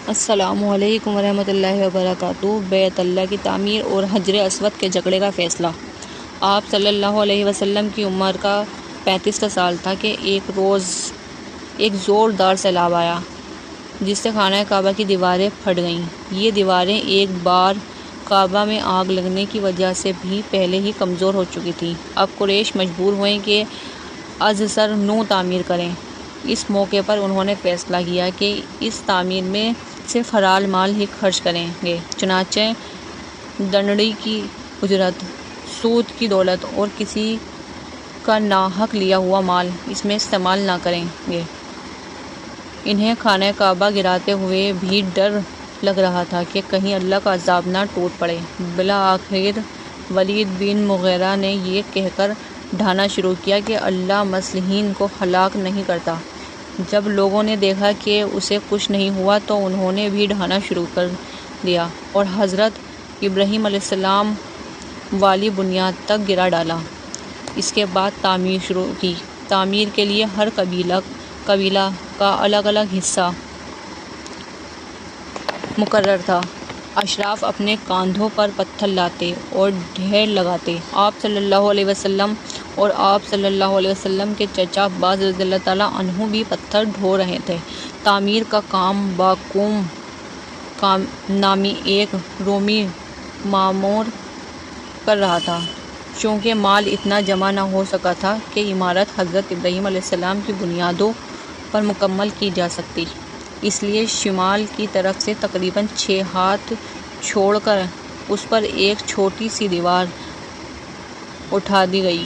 السلام علیکم ورحمۃ اللہ وبرکاتہ۔ بیت اللہ کی تعمیر اور حجر اسود کے جھگڑے کا فیصلہ۔ آپ صلی اللہ علیہ وسلم کی عمر کا 35 سال تھا کہ ایک روز ایک زوردار سیلاب آیا جس سے خانہ کعبہ کی دیواریں پھٹ گئیں۔ یہ دیواریں ایک بار کعبہ میں آگ لگنے کی وجہ سے بھی پہلے ہی کمزور ہو چکی تھیں۔ اب قریش مجبور ہوئے کہ از سر نو تعمیر کریں۔ اس موقع پر انہوں نے فیصلہ کیا کہ اس تعمیر میں صرف حلال مال ہی خرچ کریں گے، چنانچہ دنڈی کی اجرت، سود کی دولت اور کسی کا ناحق لیا ہوا مال اس میں استعمال نہ کریں گے۔ انہیں خانہ کعبہ گراتے ہوئے بھی ڈر لگ رہا تھا کہ کہیں اللہ کا عذاب نہ ٹوٹ پڑے۔ بالآخر ولید بن مغیرہ نے یہ کہہ کر ڈھانا شروع کیا کہ اللہ مصلحین کو ہلاک نہیں کرتا۔ جب لوگوں نے دیکھا کہ اسے کچھ نہیں ہوا تو انہوں نے بھی ڈھانا شروع کر دیا اور حضرت ابراہیم علیہ السلام والی بنیاد تک گرا ڈالا۔ اس کے بعد تعمیر شروع کی۔ تعمیر کے لیے ہر قبیلہ کا الگ الگ حصہ مقرر تھا۔ اشراف اپنے کاندھوں پر پتھر لاتے اور ڈھیر لگاتے۔ آپ صلی اللہ علیہ وسلم اور آپ صلی اللہ علیہ وسلم کے چچا عباس رضی اللہ تعالیٰ عنہ بھی پتھر ڈھو رہے تھے۔ تعمیر کا کام باقوم نامی ایک رومی مامور کر رہا تھا۔ چونکہ مال اتنا جمع نہ ہو سکا تھا کہ عمارت حضرت ابراہیم علیہ السلام کی بنیادوں پر مکمل کی جا سکتی، اس لیے شمال کی طرف سے تقریباً 6 ہاتھ چھوڑ کر اس پر ایک چھوٹی سی دیوار اٹھا دی گئی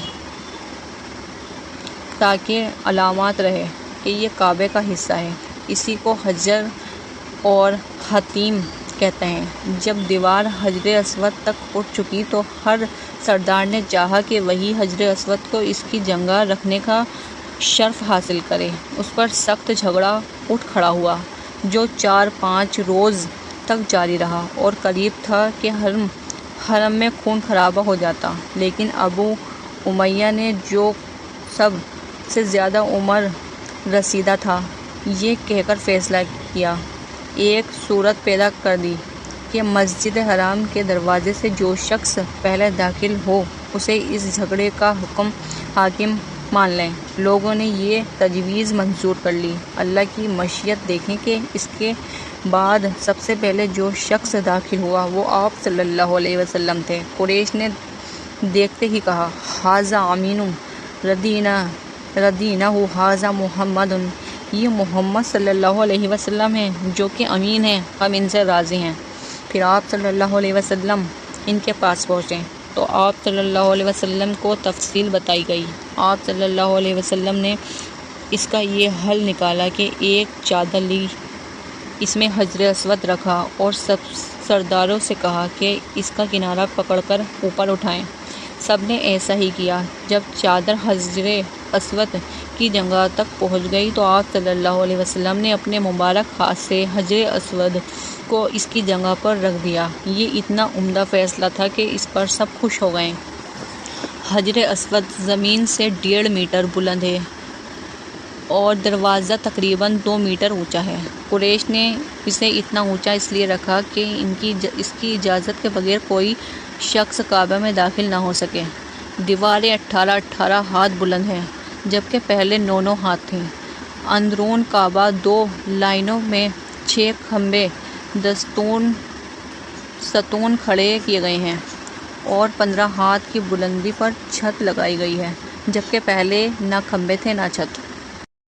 تاکہ علامت رہے کہ یہ کعبے کا حصہ ہے۔ اسی کو حجر اور حطیم کہتے ہیں۔ جب دیوار حجر اسود تک اٹھ چکی تو ہر سردار نے چاہا کہ وہی حجر اسود کو اس کی جگہ رکھنے کا شرف حاصل کرے۔ اس پر سخت جھگڑا اٹھ کھڑا ہوا جو 4-5 روز تک جاری رہا اور قریب تھا کہ حرم میں خون خرابہ ہو جاتا، لیکن ابو امیہ نے جو سب سے زیادہ عمر رسیدہ تھا یہ کہہ کر فیصلہ کیا، ایک صورت پیدا کر دی کہ مسجد حرام کے دروازے سے جو شخص پہلے داخل ہو اسے اس جھگڑے کا حاکم مان لیں۔ لوگوں نے یہ تجویز منظور کر لی۔ اللہ کی مشیت دیکھیں کہ اس کے بعد سب سے پہلے جو شخص داخل ہوا وہ آپ صلی اللہ علیہ وسلم تھے۔ قریش نے دیکھتے ہی کہا، ھذا امین ردینہ ھذا محمد، یہ محمد صلی اللہ علیہ وسلم ہیں جو کہ امین ہیں، ہم ان سے راضی ہیں۔ پھر آپ صلی اللہ علیہ وسلم ان کے پاس پہنچے تو آپ صلی اللہ علیہ وسلم کو تفصیل بتائی گئی۔ آپ صلی اللہ علیہ وسلم نے اس کا یہ حل نکالا کہ ایک چادر لی، اس میں حجر اسود رکھا اور سب سرداروں سے کہا کہ اس کا کنارہ پکڑ کر اوپر اٹھائیں۔ سب نے ایسا ہی کیا۔ جب چادر حجر اسود کی جگہ تک پہنچ گئی تو آپ صلی اللہ علیہ وسلم نے اپنے مبارک ہاتھ سے حجر اسود کو اس کی جگہ پر رکھ دیا۔ یہ اتنا عمدہ فیصلہ تھا کہ اس پر سب خوش ہو گئے۔ حجر اسود زمین سے 1.5 میٹر بلند ہے اور دروازہ تقریباً 2 میٹر اونچا ہے۔ قریش نے اسے اتنا اونچا اس لیے رکھا کہ اس کی اجازت کے بغیر کوئی شخص کعبہ میں داخل نہ ہو سکے۔ دیواریں 18 ہاتھ بلند ہیں جبکہ پہلے 9 ہاتھ تھیں۔ اندرون کعبہ 2 لائنوں میں 6 کھمبے ستون کھڑے کیے گئے ہیں اور 15 ہاتھ کی بلندی پر چھت لگائی گئی ہے، جبکہ پہلے نہ کھمبے تھے نہ چھت۔